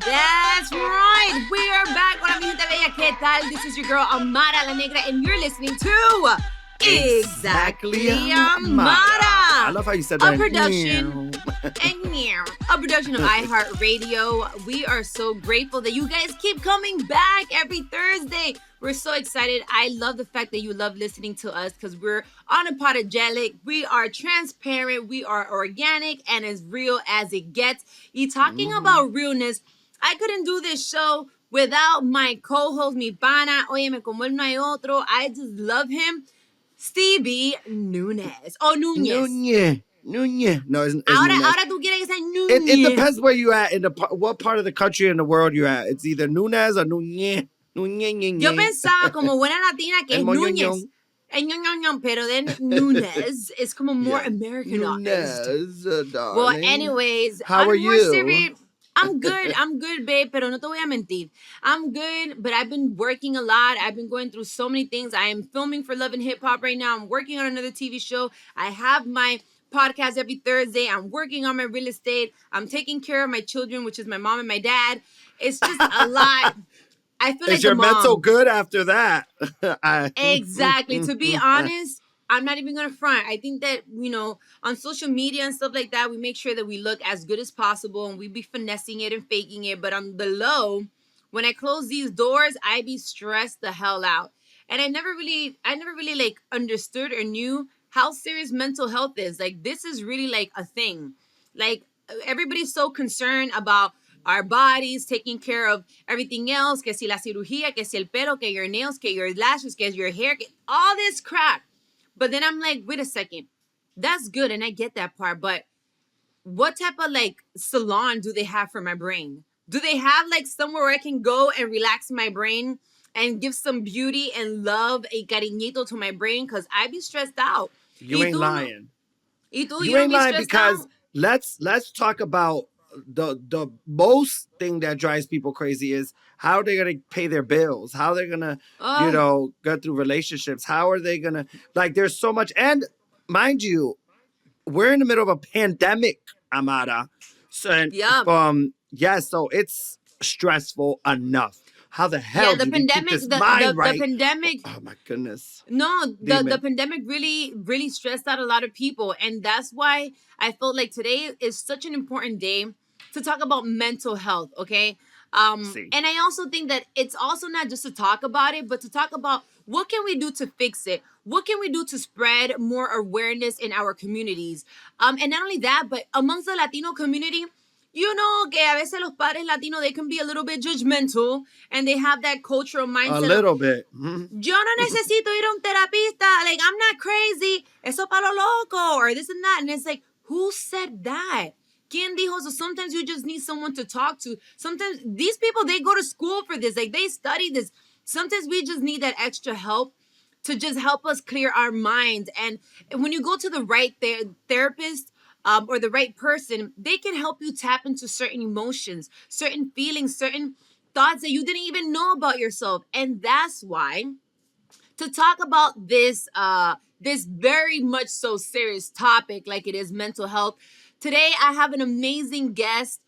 That's right. We are back. Hola, mi gente bella. ¿Qué tal? This is your girl, Amara La Negra, and you're listening to Exactly Amara. I love how you said that. A production of iHeart Radio. We are so grateful that you guys keep coming back every Thursday. We're so excited. I love the fact that you love listening to us because we're unapologetic. We are transparent. We are organic and as real as it gets. Y talking about realness, I couldn't do this show without my co-host, mi pana. Óyeme, como él no hay otro. I just love him. Stevie Núñez. Oh, Núñez. Núñez. No, it's Ahora Núñez. tú quieres que sea Núñez. It depends where you at, what part of the country in the world you're at. It's either Núñez or Núñez. Yo pensaba como buena latina que es Núñez. Pero then Núñez is como more Americanized. Núñez, darling. Well, anyways. How are you? I'm good, babe, pero no te voy a mentir. I'm good, but I've been working a lot. I've been going through so many things. I am filming for Love and Hip Hop right now. I'm working on another TV show. I have my podcast every Thursday. I'm working on my real estate. I'm taking care of my children, which is my mom and my dad. It's just a lot. I feel like is your mental good after that? Exactly. To be honest, I'm not even going to front. I think that, on social media and stuff like that, we make sure that we look as good as possible and we be finessing it and faking it. But on the low, when I close these doors, I be stressed the hell out. And I never really like understood or knew how serious mental health is. Like, this is really like a thing. Like, everybody's so concerned about our bodies, taking care of everything else, que si la cirugía, que si el pelo, que your nails, que your lashes, que your hair, que all this crap. But then I'm like, wait a second. That's good, and I get that part, but what type of, salon do they have for my brain? Do they have, somewhere where I can go and relax my brain and give some beauty and love, a cariñito to my brain? Because I be stressed out. You ain't lying. You ain't lying because let's talk about the most thing that drives people crazy is how they're going to pay their bills, how they're going to, go through relationships. How are they going to, there's so much. And mind you, we're in the middle of a pandemic, Amara. So, so it's stressful enough. How the hell do we keep this mind right? The pandemic. Oh my goodness. No, the pandemic really, really stressed out a lot of people. And that's why I felt like today is such an important day to talk about mental health, okay? And I also think that it's also not just to talk about it, but to talk about what can we do to fix it? What can we do to spread more awareness in our communities? And not only that, but amongst the Latino community, you know que a veces los padres latinos, they can be a little bit judgmental and they have that cultural mindset. A little bit. Yo no necesito ir a un terapista. Like, I'm not crazy. Eso pa lo loco. Or this and that. And it's like, who said that? ¿Quién dijo? So sometimes you just need someone to talk to. Sometimes these people, they go to school for this. Like, they study this. Sometimes we just need that extra help to just help us clear our minds. And when you go to the right therapist, or the right person, they can help you tap into certain emotions, certain feelings, certain thoughts that you didn't even know about yourself. And that's why, to talk about this very much so serious topic like it is mental health, today I have an amazing guest.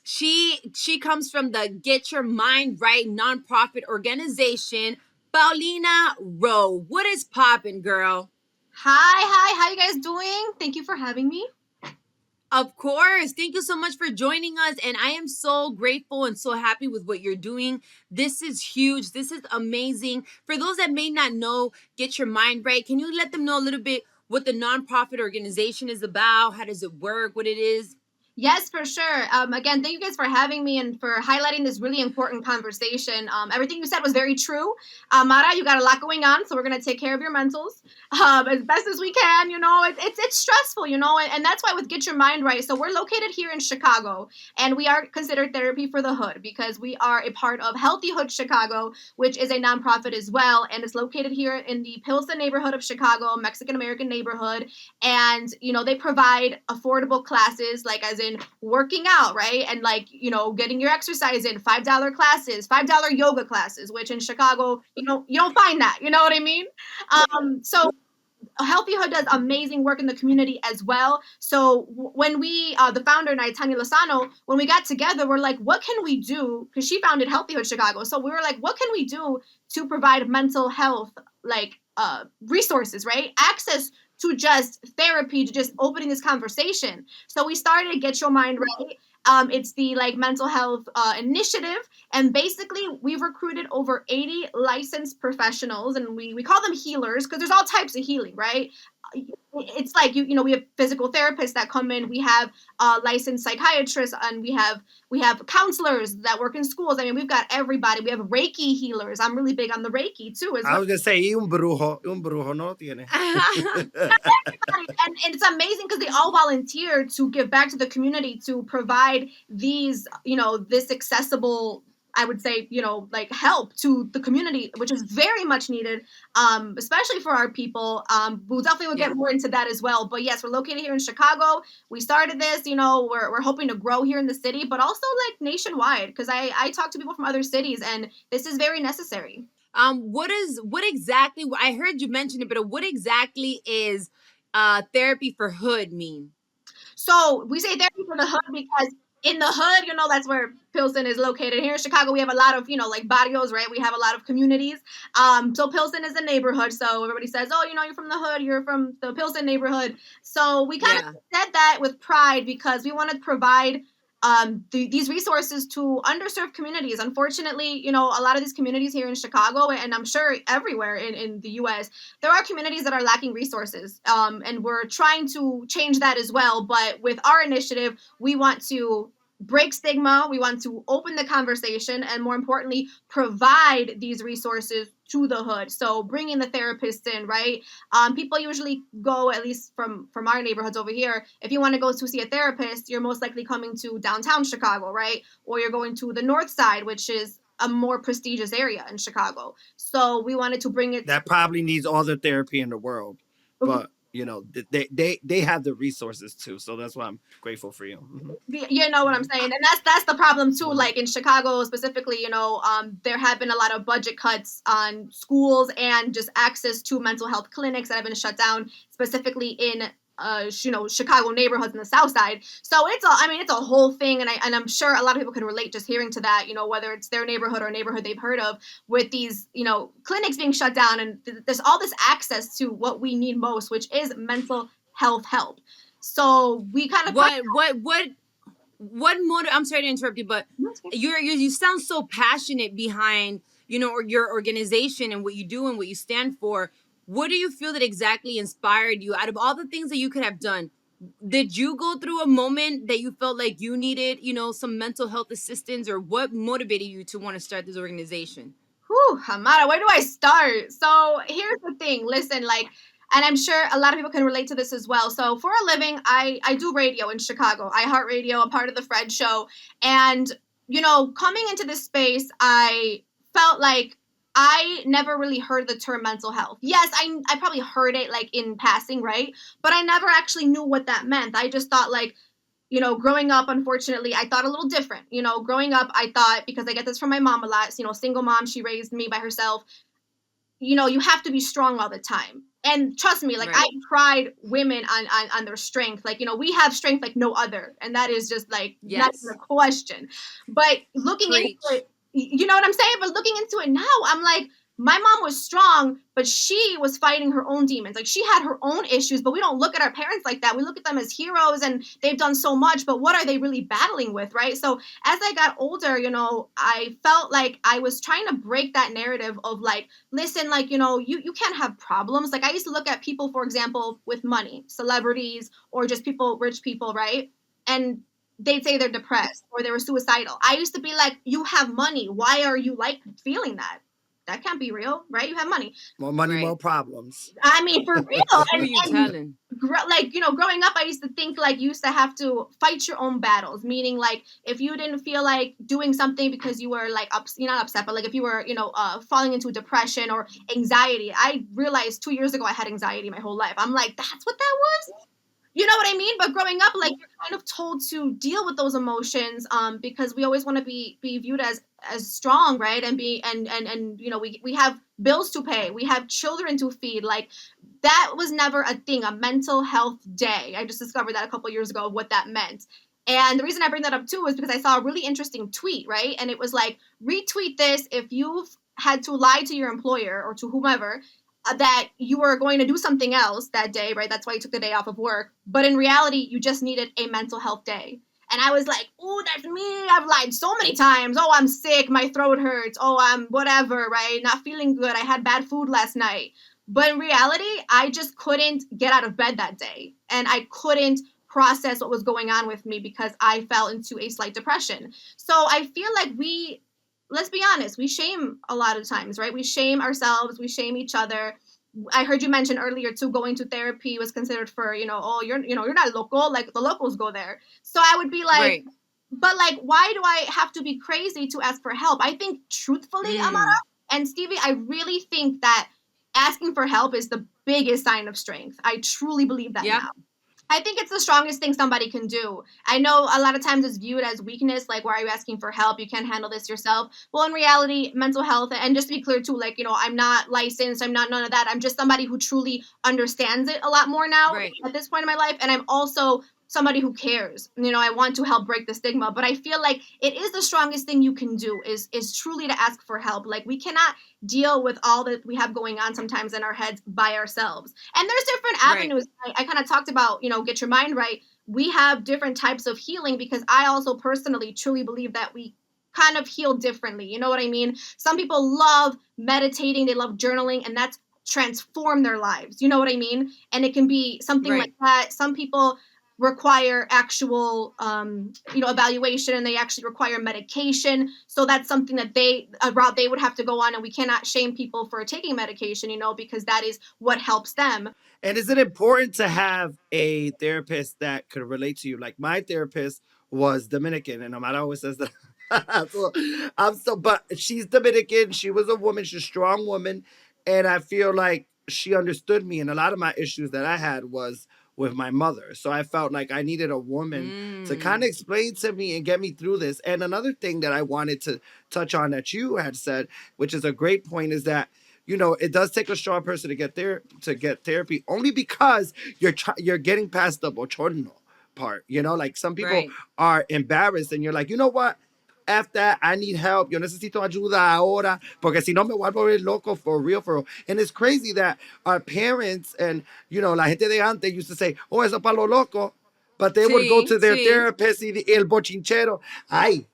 She comes from the Get Your Mind Right nonprofit organization, Paulina Rowe. What is poppin', girl? Hi, how you guys doing? Thank you for having me. Of course. Thank you so much for joining us. And I am so grateful and so happy with what you're doing. This is huge. This is amazing. For those that may not know, Get Your Mind Right, can you let them know a little bit what the nonprofit organization is about? How does it work? What it is? Yes, for sure. Again, thank you guys for having me and for highlighting this really important conversation. Everything you said was very true. Mara, you got a lot going on, so we're going to take care of your mentals as best as we can. It's stressful, and that's why with Get Your Mind Right. So we're located here in Chicago, and we are considered therapy for the hood because we are a part of Healthy Hood Chicago, which is a nonprofit as well, and it's located here in the Pilsen neighborhood of Chicago, Mexican-American neighborhood, and, they provide affordable classes, as in working out, right? And getting your exercise in, $5 classes, $5 yoga classes, which in Chicago, you don't find that, you know what I mean? So Healthy Hood does amazing work in the community as well. So when we, the founder and I, Tanya Lozano, when we got together, we're like, what can we do? Because she founded Healthy Hood Chicago. So we were like, what can we do to provide mental health, like resources, right? Access to just therapy, to just opening this conversation. So we started Get Your Mind Right. It's the like mental health initiative, and basically we've recruited over 80 licensed professionals, and we call them healers because there's all types of healing, right? It's like we have physical therapists that come in, we have licensed psychiatrists, and we have counselors that work in schools. I mean, we've got everybody. We have Reiki healers. I'm really big on the Reiki too as I well. was gonna say, un brujo no tiene. And it's amazing because they all volunteer to give back to the community, to provide these, this accessible, I would say, like help to the community, which is very much needed, especially for our people. We'll definitely get more into that as well. But yes, we're located here in Chicago. We started this, we're hoping to grow here in the city, but also like nationwide, because I talk to people from other cities, and this is very necessary. What exactly, I heard you mention it, but what exactly is therapy for hood mean? So we say therapy for the hood because in the hood, that's where Pilsen is located. Here in Chicago, we have a lot of, like barrios, right? We have a lot of communities. So Pilsen is a neighborhood. So everybody says, oh, you're from the hood, you're from the Pilsen neighborhood. So we kind of said that with pride because we want to provide these resources to underserved communities. Unfortunately, a lot of these communities here in Chicago, and I'm sure everywhere in the U.S., there are communities that are lacking resources, and we're trying to change that as well. But with our initiative, we want to break stigma, we want to open the conversation, and more importantly, provide these resources to the hood. So bringing the therapists in, right? People usually go, at least from our neighborhoods over here, if you want to go to see a therapist, you're most likely coming to downtown Chicago, right? Or you're going to the north side, which is a more prestigious area in Chicago. So we wanted to bring it. That probably needs all the therapy in the world, but they have the resources too. So that's why I'm grateful for you. Mm-hmm. You know what I'm saying, and that's the problem too. Like in Chicago specifically, there have been a lot of budget cuts on schools and just access to mental health clinics that have been shut down, specifically in Chicago neighborhoods in the South Side. So it's a whole thing, and I'm sure a lot of people can relate just hearing to that. Whether it's their neighborhood or a neighborhood they've heard of, with these clinics being shut down, and there's all this access to what we need most, which is mental health help. So we kind of what motive? I'm sorry to interrupt you, but you sound so passionate behind your organization and what you do and what you stand for. What do you feel that exactly inspired you out of all the things that you could have done? Did you go through a moment that you felt like you needed, some mental health assistance, or what motivated you to want to start this organization? Whew, Amara, where do I start? So here's the thing. Listen, and I'm sure a lot of people can relate to this as well. So for a living, I do radio in Chicago, iHeart Radio. I'm part of the Fred Show. And, coming into this space, I felt like I never really heard the term mental health. Yes, I probably heard it like in passing, right? But I never actually knew what that meant. I just thought like, growing up, unfortunately, I thought a little different. Growing up, I thought, because I get this from my mom a lot, single mom, she raised me by herself, you have to be strong all the time. And trust me, like I pride women on their strength. Like, we have strength like no other. And that is just like not even a question. But looking into it, you know what I'm saying? But looking into it now, I'm like, my mom was strong, but she was fighting her own demons. Like she had her own issues, but we don't look at our parents like that. We look at them as heroes and they've done so much, but what are they really battling with, right? So as I got older, I felt like I was trying to break that narrative of like, listen, like, you can't have problems. Like I used to look at people, for example, with money, celebrities, or just people, rich people, right? And they'd say they're depressed or they were suicidal. I used to be like, you have money. Why are you like feeling that? That can't be real, right? You have money. More money, more problems. I mean, for real. Who are you telling? Growing up, I used to think like you used to have to fight your own battles, meaning like if you didn't feel like doing something because you were like you're not upset, but like if you were, falling into depression or anxiety. I realized 2 years ago I had anxiety my whole life. I'm like, that's what that was? You know what I mean? But growing up, like you're kind of told to deal with those emotions, because we always want to be viewed as strong, right? And we have bills to pay, we have children to feed. Like that was never a thing, a mental health day. I just discovered that a couple years ago of what that meant. And the reason I bring that up too is because I saw a really interesting tweet, right? And it was like, retweet this if you've had to lie to your employer or to whomever that you were going to do something else that day, right? That's why you took the day off of work. But in reality, you just needed a mental health day. And I was like, oh, that's me. I've lied so many times. Oh, I'm sick. My throat hurts. Oh, I'm whatever, right? Not feeling good. I had bad food last night. But in reality, I just couldn't get out of bed that day. And I couldn't process what was going on with me because I fell into a slight depression. So I feel like let's be honest, we shame a lot of times, right? We shame ourselves, we shame each other. I heard you mention earlier too, going to therapy was considered for, oh, you're not local, like the locals go there. So I would be like, Right. but like, why do I have to be crazy to ask for help? I think truthfully, Amara and Stevie, I really think that asking for help is the biggest sign of strength. I truly believe that Yep. now. I think it's the strongest thing somebody can do. I know a lot of times it's viewed as weakness, like, why are you asking for help? You can't handle this yourself. Well, in reality, mental health, and just to be clear too, like, I'm not licensed, I'm not none of that. I'm just somebody who truly understands it a lot more now Right. at this point in my life. And I'm also somebody who cares. I want to help break the stigma, but I feel like it is the strongest thing you can do is truly to ask for help. Like, we cannot deal with all that we have going on sometimes in our heads by ourselves. And there's different Right. avenues. I kind of talked about, get your mind right. We have different types of healing because I also personally truly believe that we kind of heal differently. You know what I mean? Some people love meditating, they love journaling, and that's transformed their lives. You know what I mean? And it can be something like Right. that. Some people require actual evaluation, and they actually require medication, so that's something that a route they would have to go on, and we cannot shame people for taking medication, because that is what helps them. And is it important to have a therapist that could relate to you? Like my therapist was Dominican, and Amara always says that. So, but she's Dominican. She was a woman. She's a strong woman, and I feel like she understood me. And a lot of my issues that I had was with my mother. So I felt like I needed a woman to kind of Mm. explain to me and get me through this. And another thing that I wanted to touch on that you had said, which is a great point, is that it does take a strong person to get there to get therapy, only because you're getting past the bochorno part. Like some people Right. are embarrassed, and you're like, you know what? F that, I need help. Yo necesito ayuda ahora, porque si no me voy a volver loco for real, for real. And it's crazy that our parents and la gente de antes used to say, "Oh, eso para lo loco," but they would go Sí, to their sí. therapist y el bochinchero. Ay,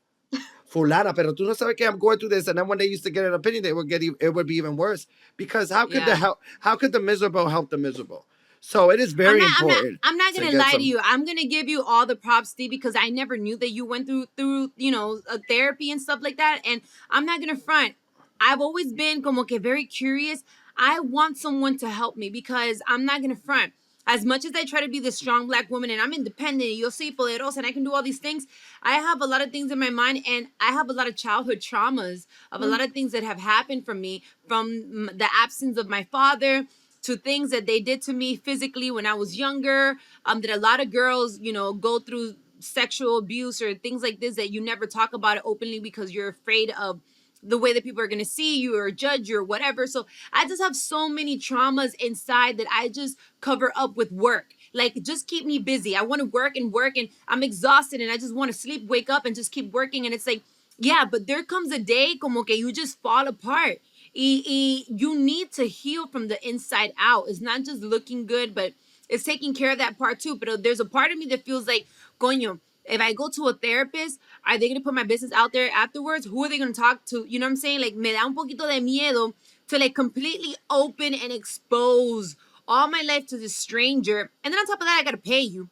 fulana, pero tú no sabes que I'm going through this. And then when they used to get an opinion, it would be even worse. Because Yeah. how could the miserable help the miserable? So it is I'm very not I'm not important I'm not to gonna get lie to some. you. I'm gonna give you all the props, Steve, because I never knew that you went through a therapy and stuff like that. And I'm not gonna front. I've always been como que very curious. I want someone to help me because I'm not gonna front. As much as I try to be the strong black woman and I'm independent, yo soy poderosa, and I can do all these things, I have a lot of things in my mind, and I have a lot of childhood traumas of a lot of things that have happened from me, from the absence of my father, to things that they did to me physically when I was younger. That a lot of girls, go through sexual abuse or things like this that you never talk about it openly because you're afraid of the way that people are going to see you or judge you or whatever. So I just have so many traumas inside that I just cover up with work. Like, just keep me busy. I want to work, and I'm exhausted, and I just want to sleep, wake up, and just keep working. And it's like, yeah, but there comes a day como que you just fall apart. You need to heal from the inside out. It's not just looking good, but it's taking care of that part too. But there's a part of me that feels like, coño, if I go to a therapist, are they going to put my business out there afterwards? Who are they going to talk to? You know what I'm saying? Like, me da un poquito de miedo to like completely open and expose all my life to this stranger. And then on top of that, I got to pay you.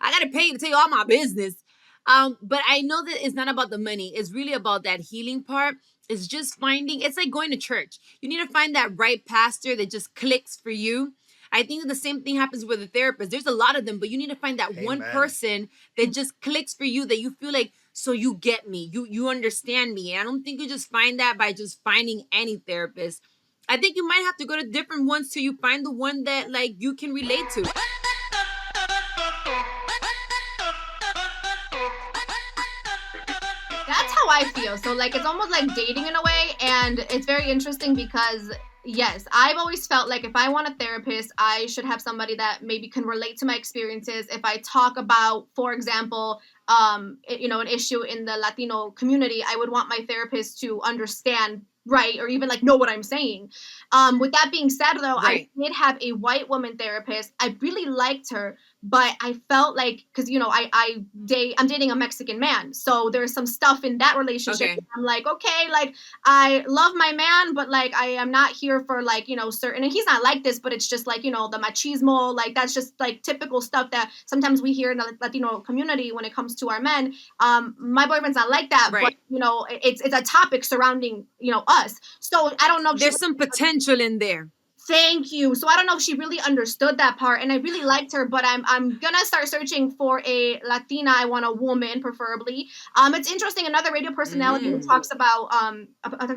I gotta pay you to tell you all my business. But I know that it's not about the money. It's really about that healing part. It's just finding, it's like going to church. You need to find that right pastor that just clicks for you. I think that the same thing happens with a therapist. There's a lot of them, but you need to find that one Amen. person that just clicks for you, that you feel like, so you get me, you understand me. And I don't think you just find that by just finding any therapist. I think you might have to go to different ones till you find the one that like you can relate to. That's how I feel. So like it's almost like dating in a way, and it's very interesting because Yes, I've always felt like if I want a therapist, I should have somebody that maybe can relate to my experiences. If I talk about, for example, an issue in the Latino community, I would want my therapist to understand, right, or even like know what I'm saying. With that being said, though, I Right. did have a white woman therapist. I really liked her, but I felt like, because I'm dating a Mexican man, so there's some stuff in that relationship. Okay. I'm like, okay, like I love my man, but like I am not here for like, certain, and he's not like this, but it's just like, the machismo, like that's just like typical stuff that sometimes we hear in the Latino community when it comes to our men. My boyfriend's not like that, but Right. it's a topic surrounding, us. So I don't know if she There's some potential in there. Thank you. So I don't know if she really understood that part, and I really liked her. But I'm gonna start searching for a Latina. I want a woman, preferably. It's interesting. Another radio personality who Mm. talks about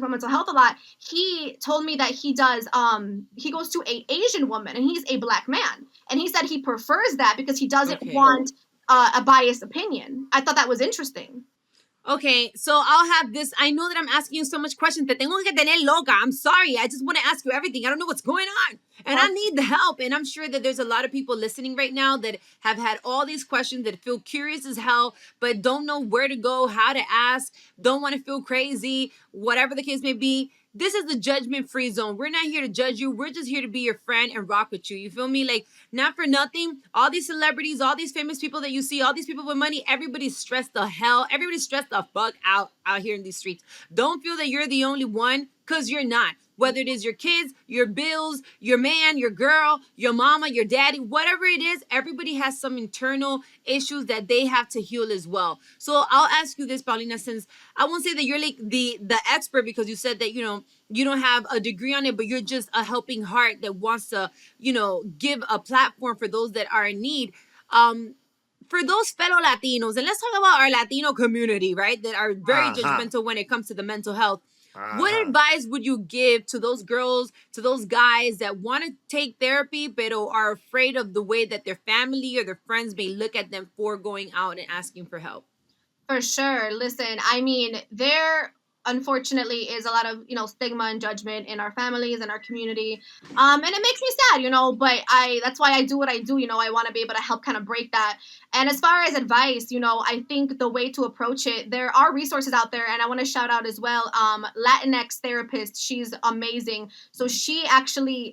mental health a lot. He told me that he goes to a Asian woman, and he's a black man, and he said he prefers that because he doesn't Okay. want a biased opinion. I thought that was interesting. Okay, so I'll have this. I know that I'm asking you so much questions. Te tengo que tener loca. I'm sorry. I just want to ask you everything. I don't know what's going on. And I need the help. And I'm sure that there's a lot of people listening right now that have had all these questions that feel curious as hell, but don't know where to go, how to ask, don't want to feel crazy, whatever the case may be. This is the judgment free zone. We're not here to judge you. We're just here to be your friend and rock with you. You feel me? Like, not for nothing, all these celebrities, all these famous people that you see, all these people with money, everybody's stressed the hell. Everybody's stressed the fuck out here in these streets. Don't feel that you're the only one, because you're not. Whether it is your kids, your bills, your man, your girl, your mama, your daddy, whatever it is, everybody has some internal issues that they have to heal as well. So I'll ask you this, Paulina, since I won't say that you're like the expert, because you said that you don't have a degree on it, but you're just a helping heart that wants to give a platform for those that are in need. For those fellow Latinos, and let's talk about our Latino community, right, that are very Uh-huh. judgmental when it comes to the mental health. What Uh-huh. advice would you give to those girls, to those guys that want to take therapy, but are afraid of the way that their family or their friends may look at them for going out and asking for help? For sure. Listen, I mean, there unfortunately is a lot of, stigma and judgment in our families and our community. And it makes me sad, but that's why I do what I do. I want to be able to help kind of break that. And as far as advice, I think the way to approach it, there are resources out there, and I want to shout out as well. Latinx therapist, she's amazing. So she actually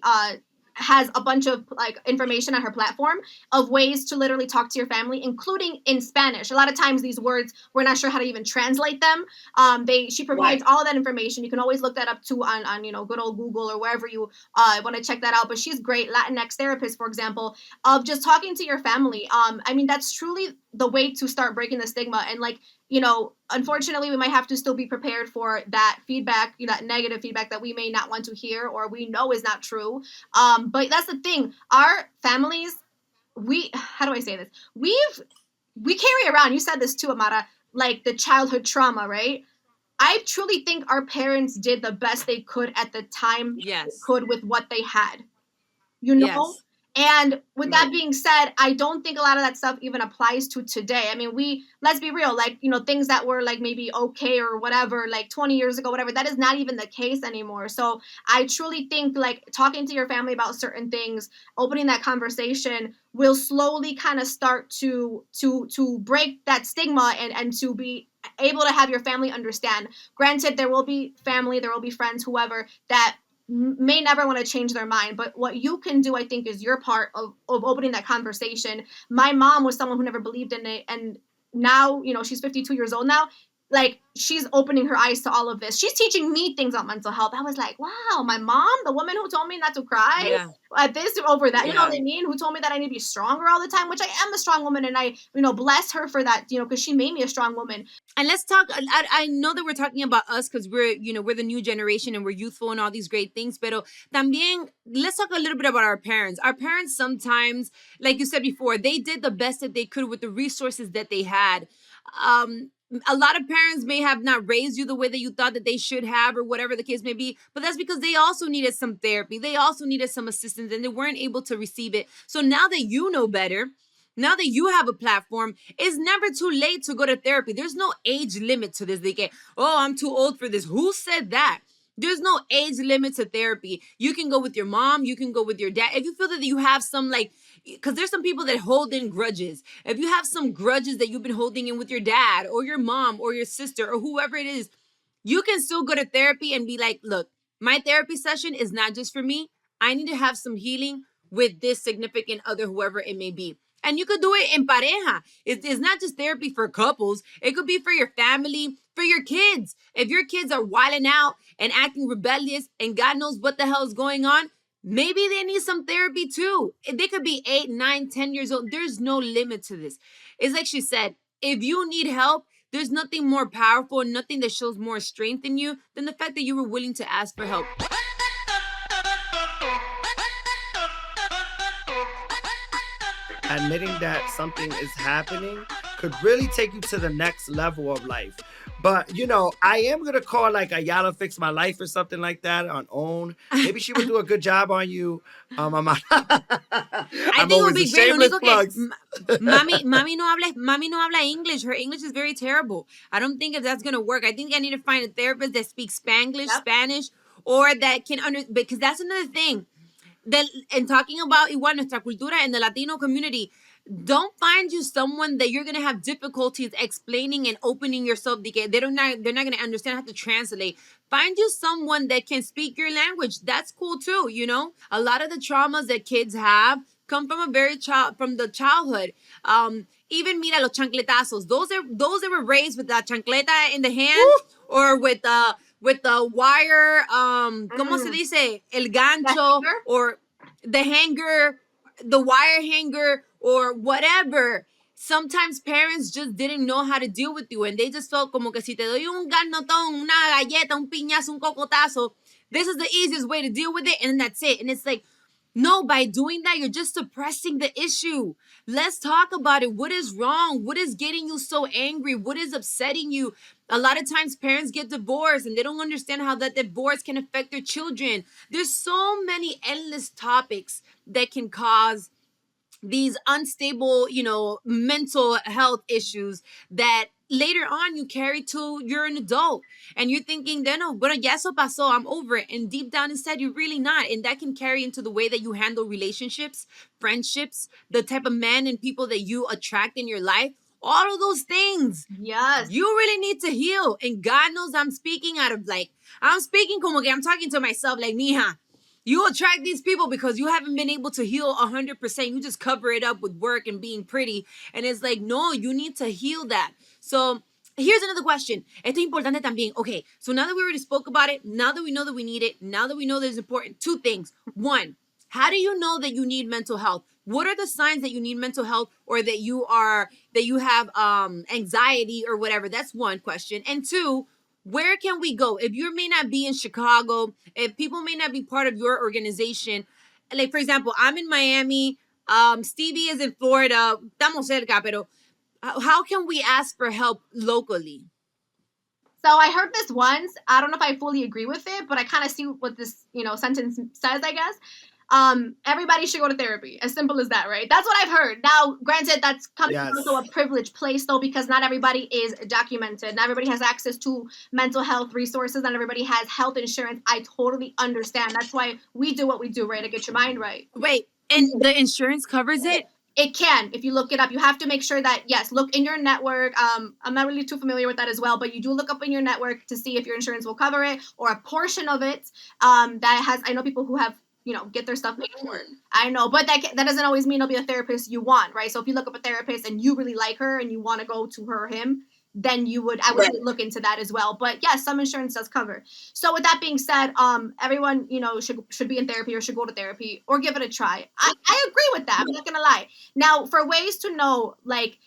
has a bunch of like information on her platform of ways to literally talk to your family, including in Spanish. A lot of times these words we're not sure how to even translate them. She provides all of that information. You can always look that up too on good old Google or wherever you want to check that out. But she's great. Latinx therapist, for example, of just talking to your family. I mean, that's truly the way to start breaking the stigma. And like, unfortunately, we might have to still be prepared for that feedback, that negative feedback that we may not want to hear or we know is not true. But that's the thing. Our families, how do I say this? We carry around, you said this too, Amara, like the childhood trauma, right? I truly think our parents did the best they could at the time they Yes. could with what they had, you know? Yes. And with that being said, I don't think a lot of that stuff even applies to today. I mean, let's be real, like, things that were like maybe okay or whatever, like 20 years ago, whatever, that is not even the case anymore. So I truly think like talking to your family about certain things, opening that conversation will slowly kind of start to break that stigma and to be able to have your family understand. Granted, there will be family, there will be friends, whoever, that may never want to change their mind, but what you can do, I think, is your part of opening that conversation. My mom was someone who never believed in it, and now she's 52 years old now. Like, she's opening her eyes to all of this. She's teaching me things about mental health. I was like, wow, my mom, the woman who told me not to cry Yeah. at this or over that, you know Yeah. what I mean, who told me that I need to be stronger all the time, which I am a strong woman, and I bless her for that, because she made me a strong woman. And let's talk. I know that we're talking about us because we're the new generation and we're youthful and all these great things. Pero también, let's talk a little bit about our parents. Our parents sometimes, like you said before, they did the best that they could with the resources that they had. A lot of parents may have not raised you the way that you thought that they should have, or whatever the case may be, but that's because they also needed some therapy. They also needed some assistance and they weren't able to receive it. So now that you know better, now that you have a platform, it's never too late to go to therapy. There's no age limit to this. They get, oh, I'm too old for this. Who said that? There's no age limit to therapy. You can go with your mom, you can go with your dad. If you feel that you have some, like, because there's some people that hold in grudges. If you have some grudges that you've been holding in with your dad or your mom or your sister or whoever it is, you can still go to therapy and be like, look, my therapy session is not just for me. I need to have some healing with this significant other, whoever it may be. And you could do it in pareja. It's not just therapy for couples. It could be for your family, for your kids. If your kids are wilding out and acting rebellious and God knows what the hell is going on, maybe they need some therapy too. They could be 8, 9, 10 years old. There's no limit to this. It's like she said, if you need help, there's nothing more powerful and nothing that shows more strength in you than the fact that you were willing to ask for help. Admitting that something is happening could really take you to the next level of life. But you know, I am gonna call like Ayala Fix My Life or something like that on OWN. Maybe she would do a good job on you. I'm I think it would always a be great. Lo shameless único que plugs. mami no habla English. Her English is very terrible. I don't think if that's gonna work. I think I need to find a therapist that speaks Spanglish, Yep. Spanish, or that can because that's another thing. And talking about igual nuestra cultura and the Latino community, don't find you someone that you're gonna have difficulties explaining and opening yourself. They're not gonna understand how to translate. Find you someone that can speak your language. That's cool too. You know, a lot of the traumas that kids have come from from the childhood. Even mira los chancletazos. Those that were raised with that chancleta in the hand or with the wire, ¿cómo se dice? El gancho or the hanger, the wire hanger or whatever. Sometimes parents just didn't know how to deal with you and they just felt como que si te doy un ganotón, una galleta, un piñazo, un cocotazo, this is the easiest way to deal with it and that's it. And it's like, no, by doing that, you're just suppressing the issue. Let's talk about it. What is wrong? What is getting you so angry? What is upsetting you? A lot of times parents get divorced and they don't understand how that divorce can affect their children. There's so many endless topics that can cause these unstable, mental health issues that later on you carry to you're an adult and you're thinking, no, but ya eso pasó, I'm over it. And deep down inside, you're really not. And that can carry into the way that you handle relationships, friendships, the type of men and people that you attract in your life. All of those things. Yes. You really need to heal. And God knows I'm speaking I'm speaking como que I'm talking to myself like, mija, you attract these people because you haven't been able to heal 100%. You just cover it up with work and being pretty. And it's like, no, you need to heal that. So here's another question. Esto es importante también. Okay, so now that we already spoke about it, now that we know that we need it, now that we know that it's important, two things. One, how do you know that you need mental health? What are the signs that you need mental health or that you have anxiety or whatever? That's one question. And two, where can we go? If you may not be in Chicago, if people may not be part of your organization, like for example, I'm in Miami, Stevie is in Florida, estamos cerca, pero how can we ask for help locally? So I heard this once. I don't know if I fully agree with it, but I kind of see what this, sentence says, I guess. Everybody should go to therapy. As simple as that, right? That's what I've heard. Now, granted, that's coming from also a privileged place, though, because not everybody is documented. Not everybody has access to mental health resources. Not everybody has health insurance. I totally understand. That's why we do what we do, right? To get your mind right. Wait, and the insurance covers it? It can, if you look it up. You have to make sure that, yes, look in your network. I'm not really too familiar with that as well, but you do look up in your network to see if your insurance will cover it or a portion of it. I know people who have, get their stuff paid for. I know, but that doesn't always mean it'll be a therapist you want, right? So if you look up a therapist and you really like her and you want to go to her or him, then I would look into that as well. But yes, some insurance does cover. So with that being said, everyone, should be in therapy or should go to therapy or give it a try. I agree with that. I'm not gonna lie. Now, for ways to know, like,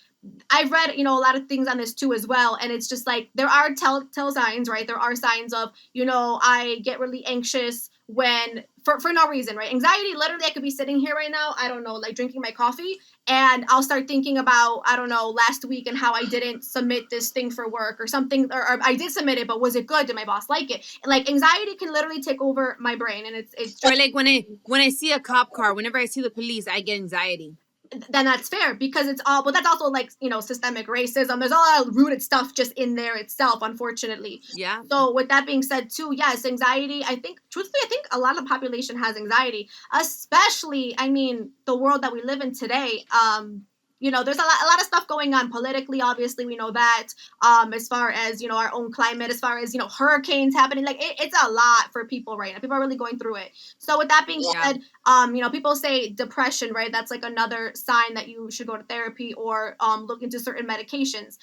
I've read, a lot of things on this too as well, and it's just like there are tell signs, right? There are signs of, I get really anxious when for no reason, right? Anxiety, literally, I could be sitting here right now, I don't know, like drinking my coffee, and I'll start thinking about, I don't know, last week and how I didn't submit this thing for work or something, or I did submit it, but was it good? Did my boss like it? And like anxiety can literally take over my brain, and it's just, or like when I see a cop car, whenever I see the police, I get anxiety. then that's fair, because it's all, but that's also like, systemic racism. There's a lot of rooted stuff just in there itself, unfortunately. Yeah. So with that being said too, yes, anxiety, I think, truthfully, I think a lot of the population has anxiety, especially, I mean, the world that we live in today. There's a lot of stuff going on politically, obviously, we know that. As far as, our own climate, as far as, hurricanes happening, like it's a lot for people right now. People are really going through it. So with that being Yeah. said, people say depression, right? That's like another sign that you should go to therapy, or look into certain medications.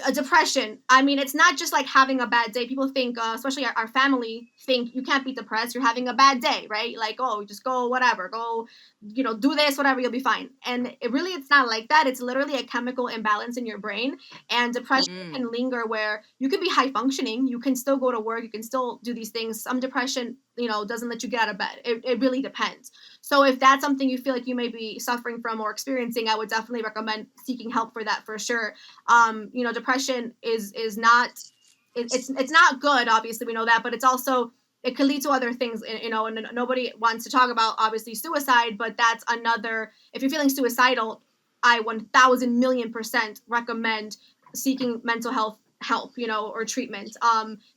A depression, I mean, it's not just like having a bad day. People think, especially our family, think you can't be depressed, you're having a bad day, right? Like, oh, just go whatever, go, do this, whatever, you'll be fine. And it's not like that. It's literally a chemical imbalance in your brain. And depression Mm. can linger where you can be high functioning, you can still go to work, you can still do these things. Some depression, doesn't let you get out of bed. It really depends. So if that's something you feel like you may be suffering from or experiencing, I would definitely recommend seeking help for that, for sure. Depression is not, it's not good, obviously, we know that, but it's also, it could lead to other things, and nobody wants to talk about, obviously, suicide, but that's another. If you're feeling suicidal, I 1000 million percent recommend seeking mental health help, or treatment.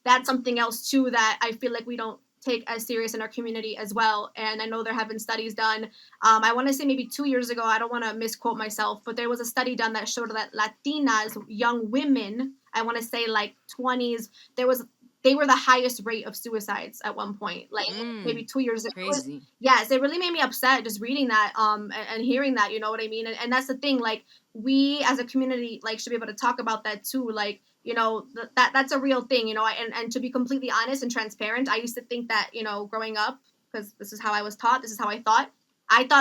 That's something else too that I feel like we don't take as serious in our community as well. And I know there have been studies done. I want to say maybe 2 years ago, I don't want to misquote myself, but there was a study done that showed that Latinas, young women, I want to say like 20s, there was they were the highest rate of suicides at one point, like maybe Mm. 2 years ago. Crazy. Yes, it really made me upset just reading that, and hearing that, you know what I mean? And that's the thing, like, we as a community, like, should be able to talk about that too, like, that's a real thing, and to be completely honest and transparent, I used to think that, growing up, because this is how I was taught, this is how I thought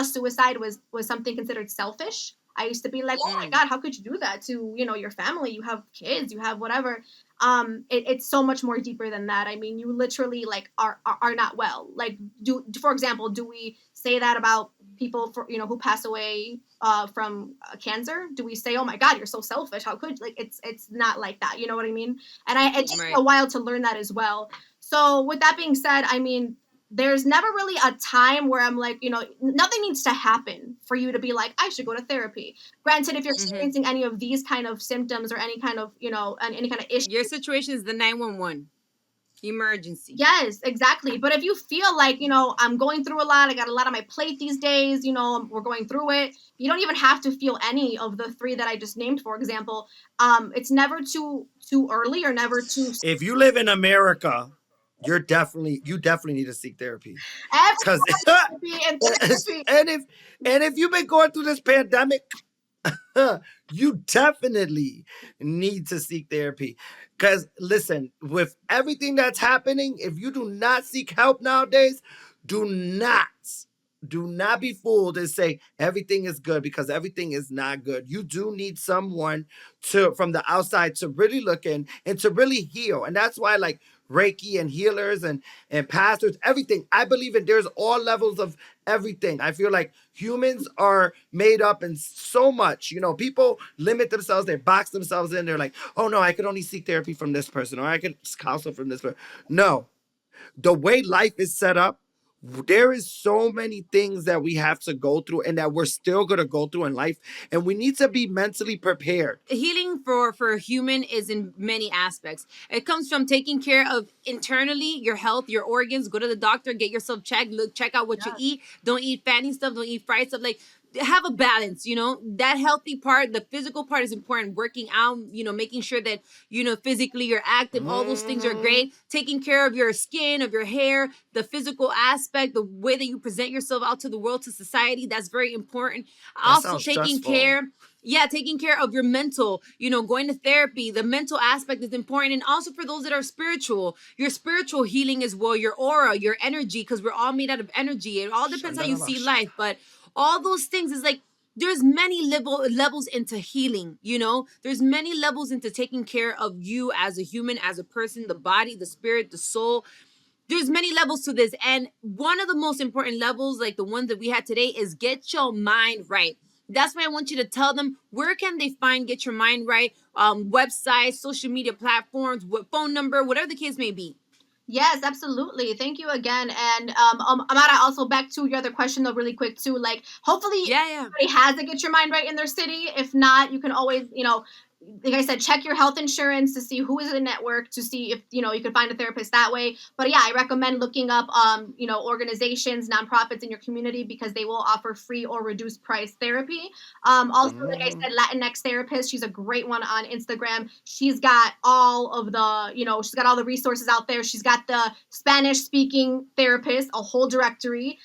suicide was something considered selfish. I used to be like, oh my Mm. God, how could you do that to, your family? You have kids, you have whatever. It's so much more deeper than that. I mean, you literally, like, are not well. Like, for example, do we say that about people, for who pass away from cancer? Do we say, oh my God, you're so selfish? How could you? Like, it's not like that. You know what I mean? And it took me a Right. while to learn that as well. So with that being said, I mean, there's never really a time where I'm like, nothing needs to happen for you to be like, I should go to therapy. Granted, if you're Mm-hmm. experiencing any of these kind of symptoms, or any kind of, any kind of issue. Your situation is the 911 emergency. Yes, exactly. But if you feel like, I'm going through a lot, I got a lot on my plate these days, we're going through it. You don't even have to feel any of the three that I just named, for example. It's never too early, or never too. If you live in America, you definitely need to seek therapy. Cause Everyone be in therapy. and if you've been going through this pandemic, you definitely need to seek therapy. Because listen, with everything that's happening, if you do not seek help nowadays, do not be fooled and say everything is good, because everything is not good. You do need someone to from the outside to really look in and to really heal. And that's why, like, Reiki and healers and pastors, everything, I believe in, there's all levels of everything. I feel like humans are made up in so much. People limit themselves, they box themselves in. They're like, oh no, I could only seek therapy from this person, or I could counsel from this person. No, the way life is set up, there is so many things that we have to go through and that we're still going to go through in life, and we need to be mentally prepared. Healing for a human is in many aspects. It comes from taking care of internally your health, your organs. Go to the doctor, get yourself checked. Look, check out what you eat. Don't eat fatty stuff. Don't eat fried stuff. Like, have a balance. That healthy part, the physical part is important. Working out. Making sure that physically you're active. All those things are Mhm. great. Taking care of your skin, of your hair, the physical aspect, the way that you present yourself out to the world, to society. That's very important. That Also sounds taking stressful. care, yeah, taking care of your mental, going to therapy. The mental aspect is important. And also for those that are spiritual, your spiritual healing as well, your aura, your energy, because we're all made out of energy. It all depends how you see Shandalabash. life, but all those things is like, there's many levels into healing. There's many levels into taking care of you as a human, as a person, the body, the spirit, the soul. There's many levels to this, and one of the most important levels, like the ones that we had today, is get your mind right. That's why I want you to tell them, where can they find get your mind right, websites, social media platforms, what phone number, whatever the case may be. Yes, absolutely. Thank you again. And Amara, also back to your other question though, really quick too. Like, hopefully Yeah. everybody has to get your mind right in their city. If not, you can always, like I said, check your health insurance to see who is in the network to see if you can find a therapist that way. But yeah, I recommend looking up organizations, nonprofits in your community because they will offer free or reduced price therapy. Also, like I Mm. said, Latinx therapist. She's a great one on Instagram. She's got all of the, she's got all the resources out there. She's got the Spanish speaking therapist, a whole directory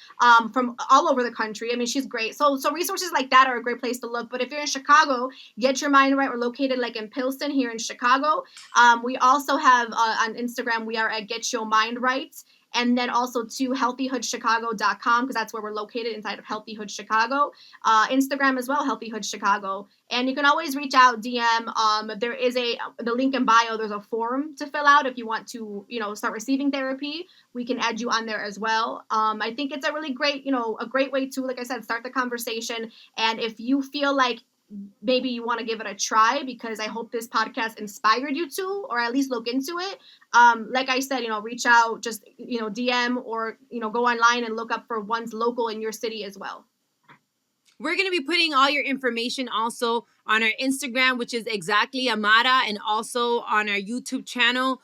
from all over the country. I mean, she's great. So resources like that are a great place to look. But if you're in Chicago, get your mind right. We're located like in Pilsen here in Chicago. We also have on Instagram, we are at Get Your Mind Right. And then also to healthyhoodchicago.com because that's where we're located inside of Healthy Hood Chicago. Instagram as well, Healthy Hood Chicago. And you can always reach out, DM. There is the link in bio. There's a form to fill out if you want to, start receiving therapy. We can add you on there as well. I think it's a really great, a great way to, like I said, start the conversation. And if you feel like maybe you want to give it a try because I hope this podcast inspired you to, or at least look into it. Like I said, reach out, just, DM or, go online and look up for ones local in your city as well. We're going to be putting all your information also on our Instagram, which is exactly Amara, and also on our YouTube channel.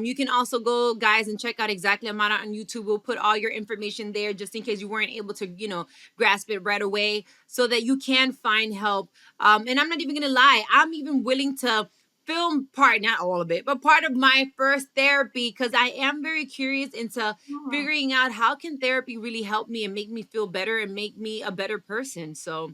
You can also go, guys, and check out exactly Amara on YouTube. We'll put all your information there just in case you weren't able to, grasp it right away so that you can find help. And I'm not even going to lie. I'm even willing to film part, not all of it, but part of my first therapy because I am very curious into figuring out how can therapy really help me and make me feel better and make me a better person. So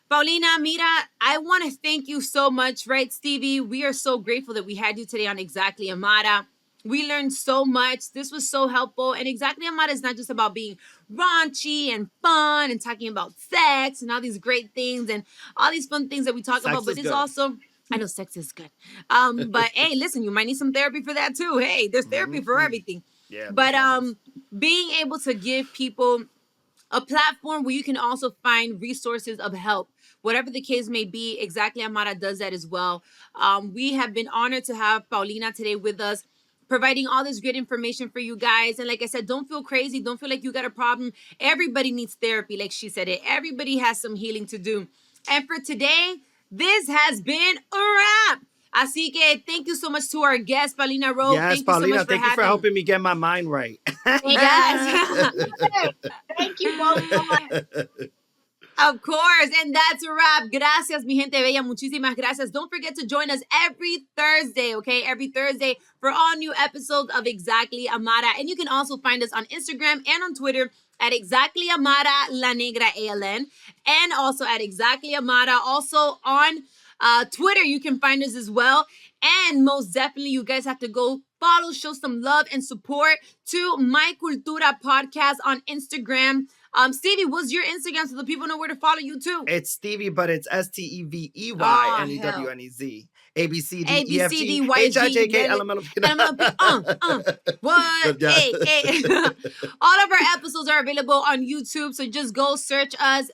Paulina, Mira, I want to thank you so much, right, Stevie? We are so grateful that we had you today on Exactly Amara. We learned so much. This was so helpful. And Exactly Amara is not just about being raunchy and fun and talking about sex and all these great things and all these fun things that we talk Sex about, but is it's good. also, I know sex is good. But hey, listen, you might need some therapy for that too. Hey, there's therapy for everything. Yeah, But there's always. being able to give people a platform where you can also find resources of help, whatever the case may be. Exactly Amara does that as well. We have been honored to have Paulina today with us, providing all this great information for you guys. And like I said, don't feel crazy, don't feel like you got a problem. Everybody needs therapy, like she said it. Everybody has some healing to do. And for today, this has been a wrap. Así que thank you so much to our guest, Paulina Rowe. Yes, Thank you so much Paulina, for thank you for having. helping me get my mind right. Yes. Thank you both so much. Of course, and that's a wrap. Gracias, mi gente bella. Muchísimas gracias. Don't forget to join us every Thursday, okay? Every Thursday for all new episodes of Exactly Amara. And you can also find us on Instagram and on Twitter at Exactly Amara La Negra ALN, and also at Exactly Amara. Also on Twitter, you can find us as well. And most definitely, you guys have to go follow, show some love and support to My Cultura podcast on Instagram. Stevie, what's your Instagram so the people know where to follow you too? It's Stevie, but it's STEVEYNEWNEZ. Hell. A B C D A E B F C G D Y H I J G K L L M N O P. M L P. What? Yeah. Hey, hey. All of our episodes are available on YouTube, so just go search us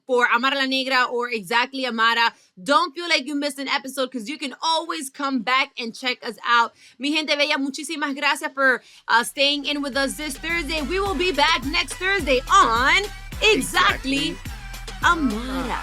for Amara La Negra or Exactly Amara. Don't feel like you missed an episode because you can always come back and check us out. Mi gente bella, muchísimas gracias for staying in with us this Thursday. We will be back next Thursday on Exactly Amara.